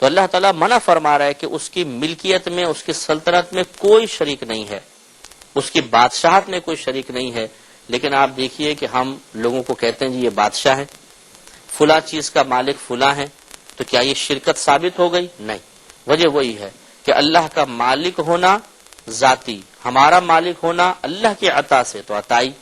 تو اللہ تعالیٰ منع فرما رہا ہے کہ اس کی ملکیت میں، اس کی سلطنت میں کوئی شریک نہیں ہے، اس کی بادشاہت میں کوئی شریک نہیں ہے۔ لیکن آپ دیکھیے کہ ہم لوگوں کو کہتے ہیں جی یہ بادشاہ ہے، فلاں چیز کا مالک فلاں ہے، تو کیا یہ شرکت ثابت ہو گئی؟ نہیں۔ وجہ وہی ہے کہ اللہ کا مالک ہونا ذاتی، ہمارا مالک ہونا اللہ کی عطا سے تو عطائی،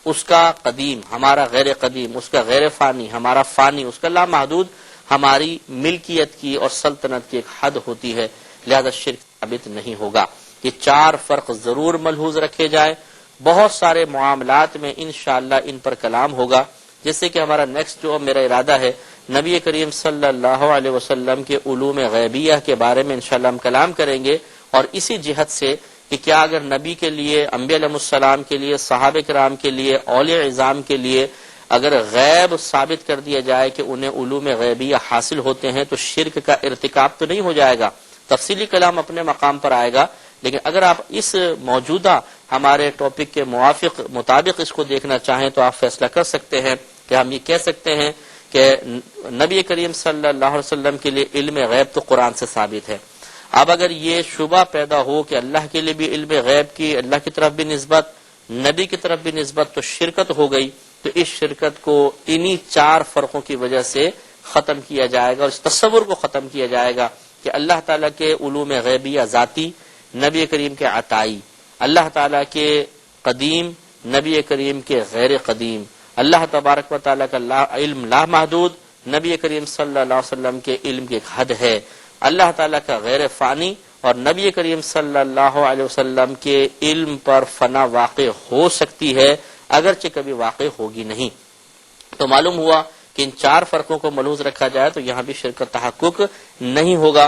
اس کا قدیم ہمارا غیر قدیم، اس کا غیر فانی ہمارا فانی، اس کا لامحدود ہماری ملکیت کی اور سلطنت کی ایک حد ہوتی ہے، لہذا شرک ثابت نہیں ہوگا۔ یہ چار فرق ضرور ملحوظ رکھے جائے۔ بہت سارے معاملات میں انشاءاللہ ان پر کلام ہوگا، جیسے کہ ہمارا نیکسٹ جو میرا ارادہ ہے نبی کریم صلی اللہ علیہ وسلم کے علوم غیبیہ کے بارے میں انشاءاللہ ہم کلام کریں گے، اور اسی جہت سے کہ کیا اگر نبی کے لیے، انبیاء علیہ السلام کے لیے، صحابہ کرام کے لیے، اولیاء عظام کے لیے اگر غیب ثابت کر دیا جائے کہ انہیں علوم غیبیہ حاصل ہوتے ہیں تو شرک کا ارتکاب تو نہیں ہو جائے گا۔ تفصیلی کلام اپنے مقام پر آئے گا، لیکن اگر آپ اس موجودہ ہمارے ٹاپک کے مطابق اس کو دیکھنا چاہیں تو آپ فیصلہ کر سکتے ہیں کہ ہم یہ کہہ سکتے ہیں کہ نبی کریم صلی اللہ علیہ وسلم کے لیے علم غیب تو قرآن سے ثابت ہے۔ اب اگر یہ شبہ پیدا ہو کہ اللہ کے لیے بھی علم غیب کی اللہ کی طرف بھی نسبت، نبی کی طرف بھی نسبت، تو شرکت ہو گئی، تو اس شرکت کو انہی چار فرقوں کی وجہ سے ختم کیا جائے گا، اور اس تصور کو ختم کیا جائے گا کہ اللہ تعالیٰ کے علوم غیبیہ ذاتی، نبی کریم کے عطائی، اللہ تعالیٰ کے قدیم، نبی کریم کے غیر قدیم، اللہ تبارک و تعالیٰ کا علم لا محدود، نبی کریم صلی اللہ علیہ وسلم کے علم کی ایک حد ہے، اللہ تعالیٰ کا غیر فانی، اور نبی کریم صلی اللہ علیہ وسلم کے علم پر فنا واقع ہو سکتی ہے اگرچہ کبھی واقع ہوگی نہیں۔ تو معلوم ہوا کہ ان چار فرقوں کو ملحوظ رکھا جائے تو یہاں بھی شرک کا تحقق نہیں ہوگا۔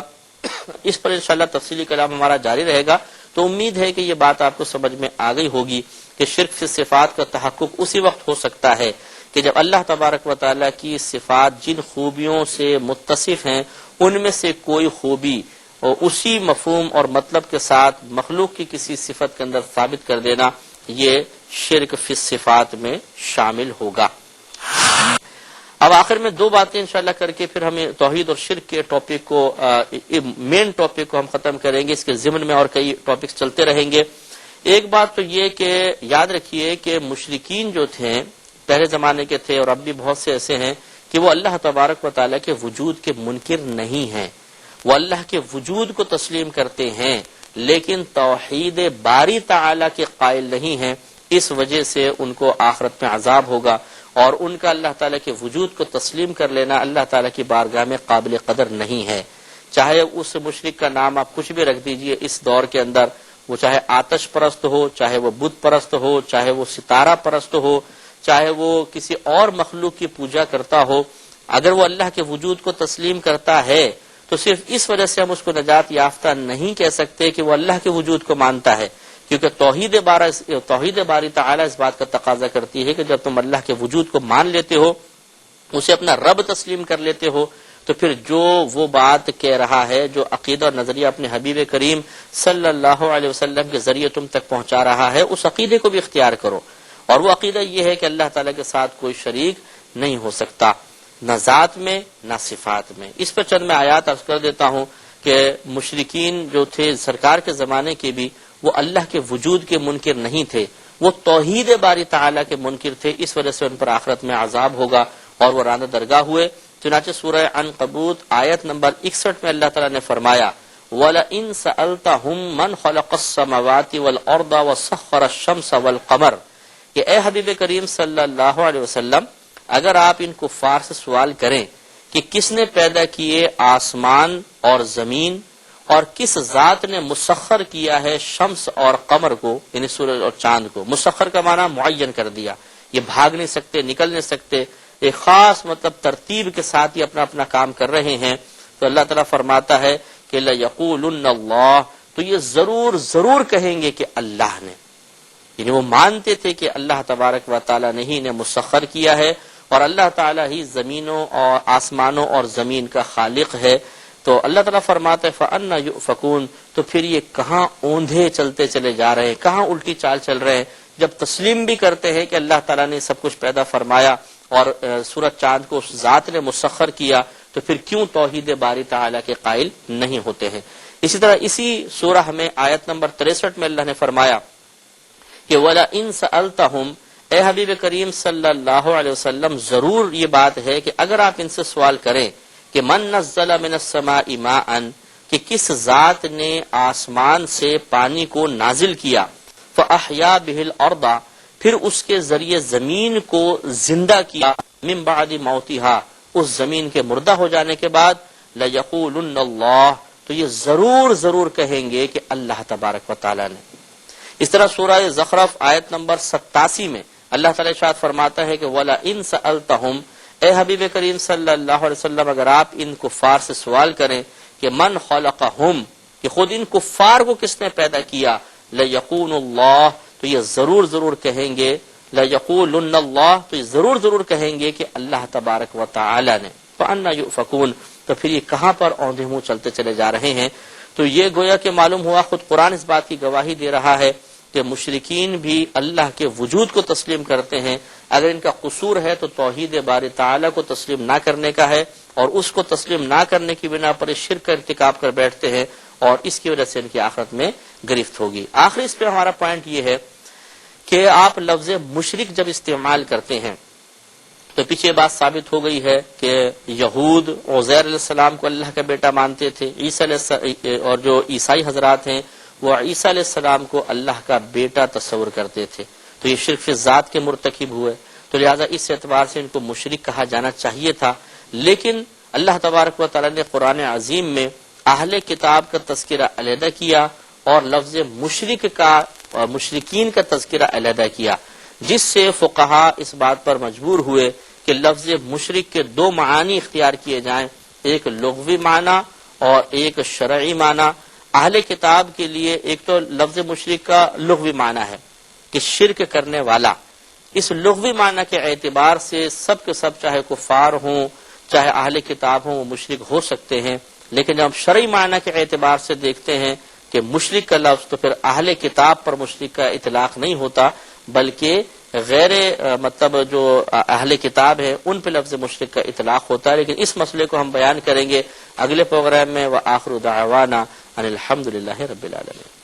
اس پر انشاءاللہ تفصیلی کلام ہمارا جاری رہے گا، تو امید ہے کہ یہ بات آپ کو سمجھ میں آ گئی ہوگی کہ شرک فی صفات کا تحقق اسی وقت ہو سکتا ہے کہ جب اللہ تبارک و تعالیٰ کی صفات جن خوبیوں سے متصف ہیں ان میں سے کوئی خوبی اور اسی مفہوم اور مطلب کے ساتھ مخلوق کی کسی صفت کے اندر ثابت کر دینا، یہ شرک فی صفات میں شامل ہوگا۔ اب آخر میں دو باتیں انشاءاللہ کر کے پھر ہمیں توحید اور شرک کے ٹاپک کو، مین ٹاپک کو ہم ختم کریں گے۔ اس کے ضمن میں اور کئی ٹاپکس چلتے رہیں گے۔ ایک بات تو یہ کہ یاد رکھیے کہ مشرکین جو تھے پہلے زمانے کے تھے، اور اب بھی بہت سے ایسے ہیں کہ وہ اللہ تبارک و تعالیٰ کے وجود کے منکر نہیں ہیں، وہ اللہ کے وجود کو تسلیم کرتے ہیں لیکن توحید باری تعالیٰ کے قائل نہیں ہیں۔ اس وجہ سے ان کو آخرت میں عذاب ہوگا، اور ان کا اللہ تعالیٰ کے وجود کو تسلیم کر لینا اللہ تعالیٰ کی بارگاہ میں قابل قدر نہیں ہے۔ چاہے اس مشرک کا نام آپ کچھ بھی رکھ دیجئے اس دور کے اندر، وہ چاہے آتش پرست ہو، چاہے وہ بت پرست ہو، چاہے وہ ستارہ پرست ہو، چاہے وہ کسی اور مخلوق کی پوجا کرتا ہو، اگر وہ اللہ کے وجود کو تسلیم کرتا ہے تو صرف اس وجہ سے ہم اس کو نجات یافتہ نہیں کہہ سکتے کہ وہ اللہ کے وجود کو مانتا ہے، کیونکہ توحید باری تعالیٰ اس بات کا تقاضا کرتی ہے کہ جب تم اللہ کے وجود کو مان لیتے ہو، اسے اپنا رب تسلیم کر لیتے ہو، تو پھر جو وہ بات کہہ رہا ہے، جو عقیدہ اور نظریہ اپنے حبیب کریم صلی اللہ علیہ وسلم کے ذریعے تم تک پہنچا رہا ہے، اس عقیدے کو بھی اختیار کرو، اور وہ عقیدہ یہ ہے کہ اللہ تعالیٰ کے ساتھ کوئی شریک نہیں ہو سکتا، نہ ذات میں نہ صفات میں۔ اس پر چند میں آیات عرض کر دیتا ہوں کہ مشرکین جو تھے سرکار کے زمانے کے بھی، وہ اللہ کے وجود کے منکر نہیں تھے، وہ توحید باری تعالیٰ کے منکر تھے، اس وجہ سے ان پر آخرت میں عذاب ہوگا اور وہ راندہ درگاہ ہوئے۔ چنانچہ سورہ عنکبوت آیت نمبر 61 میں اللہ تعالیٰ نے فرمایا وَلَئِن سَأَلْتَهُمْ مَنْ خَلَقَ السَّمَاوَاتِ وَالْأَرْضَ وَسَخَّرَ الشَّمْسَ وَالْقَمَرَ، کہ اے حبیب کریم صلی اللہ علیہ وسلم اگر آپ ان کفار سے سوال کریں کہ کس نے پیدا کیے آسمان اور زمین، اور کس ذات نے مسخر کیا ہے شمس اور قمر کو، یعنی سورج اور چاند کو، مسخر کا معنی معین کر دیا، یہ بھاگ نہیں سکتے، نکل نہیں سکتے، ایک خاص مطلب ترتیب کے ساتھ یہ اپنا اپنا کام کر رہے ہیں، تو اللہ تعالیٰ فرماتا ہے کہ لَيَقُولُنَّ اللَّهُ، تو یہ ضرور کہیں گے کہ اللہ نے، یعنی وہ مانتے تھے کہ اللہ تبارک و تعالیٰ نے ہی انہیں مسخر کیا ہے، اور اللہ تعالیٰ ہی زمینوں اور آسمانوں اور زمین کا خالق ہے۔ تو اللہ تعالیٰ فرماتا ہے فَأَنَّ يُؤْفَكُونَ، تو پھر یہ کہاں اوندھے چلتے چلے جا رہے ہیں، کہاں الٹی چال چل رہے ہیں، جب تسلیم بھی کرتے ہیں کہ اللہ تعالیٰ نے سب کچھ پیدا فرمایا اور سورج چاند کو اس ذات نے مسخر کیا، تو پھر کیوں توحید باری تعالیٰ کے قائل نہیں ہوتے ہیں؟ اسی طرح اسی سورہ میں آیت نمبر 63 میں اللہ نے فرمایا کہ وَلَئِن سَأَلْتَهُمْ، اے حبیب کریم صلی اللہ علیہ وسلم ضرور یہ بات ہے کہ اگر آپ ان سے سوال کریں کہ من نزل من السماء ماء، کہ کس ذات نے آسمان سے پانی کو نازل کیا، فَأَحْيَا بِهِ الْأَرْضَ، پھر اس کے ذریعے زمین کو زندہ کیا، من بعد موتها، اس زمین کے مردہ ہو جانے کے بعد، لَيَقُولُنَّ اللَّهُ، تو یہ ضرور کہیں گے کہ اللہ تبارک و تعالیٰ نے۔ اس طرح سورہ زخرف آیت نمبر 87 میں اللہ تعالیٰ ارشاد فرماتا ہے کہ وَلَئِن سَأَلْتَهُمْ، اے حبیب کریم صلی اللہ علیہ وسلم اگر آپ ان کفار سے سوال کریں کہ من خلقہم، کہ خود ان کفار کو کس نے پیدا کیا، لَيَقُولُ اللَّهُ، تو یہ ضرور کہیں گے، لَيَقُولُنَّ اللَّهُ، تو یہ ضرور کہیں گے کہ اللہ تبارک و تعالی نے۔ فَأَنَّا يُؤْفَكُونَ، تو پھر یہ کہاں پر اوندھے منہ چلتے چلے جا رہے ہیں؟ تو یہ گویا کہ معلوم ہوا، خود قرآن اس بات کی گواہی دے رہا ہے کہ مشرکین بھی اللہ کے وجود کو تسلیم کرتے ہیں، اگر ان کا قصور ہے تو توحید باری تعالیٰ کو تسلیم نہ کرنے کا ہے، اور اس کو تسلیم نہ کرنے کی بنا پر شرک کا ارتکاب کر بیٹھتے ہیں، اور اس کی وجہ سے ان کی آخرت میں گرفت ہوگی۔ آخری اس پہ ہمارا پوائنٹ یہ ہے کہ آپ لفظ مشرک جب استعمال کرتے ہیں تو پیچھے بات ثابت ہو گئی ہے کہ یہود عزیر علیہ السلام کو اللہ کا بیٹا مانتے تھے، اور جو عیسائی حضرات ہیں وہ عیسیٰ علیہ السلام کو اللہ کا بیٹا تصور کرتے تھے، تو یہ شرک فی ذات کے مرتکب ہوئے، تو لہٰذا اس اعتبار سے ان کو مشرک کہا جانا چاہیے تھا۔ لیکن اللہ تبارک و تعالیٰ نے قرآن عظیم میں اہل کتاب کا تذکرہ علیحدہ کیا اور لفظ مشرکین کا تذکرہ علیحدہ کیا، جس سے فقہا اس بات پر مجبور ہوئے کہ لفظ مشرک کے دو معانی اختیار کیے جائیں، ایک لغوی معنی اور ایک شرعی معنی۔ اہل کتاب کے لیے ایک تو لفظ مشرک کا لغوی معنی ہے کہ شرک کرنے والا، اس لغوی معنی کے اعتبار سے سب کے سب چاہے کفار ہوں چاہے اہل کتاب ہوں وہ مشرک ہو سکتے ہیں، لیکن جب ہم شرعی معنی کے اعتبار سے دیکھتے ہیں کہ مشرک کا لفظ، تو پھر اہل کتاب پر مشرک کا اطلاق نہیں ہوتا، بلکہ غیر مطلب جو اہل کتاب ہے ان پہ لفظ مشرک کا اطلاق ہوتا ہے۔ لیکن اس مسئلے کو ہم بیان کریں گے اگلے پروگرام میں۔ وآخر دعوانا ان الحمد للہ رب العالمین۔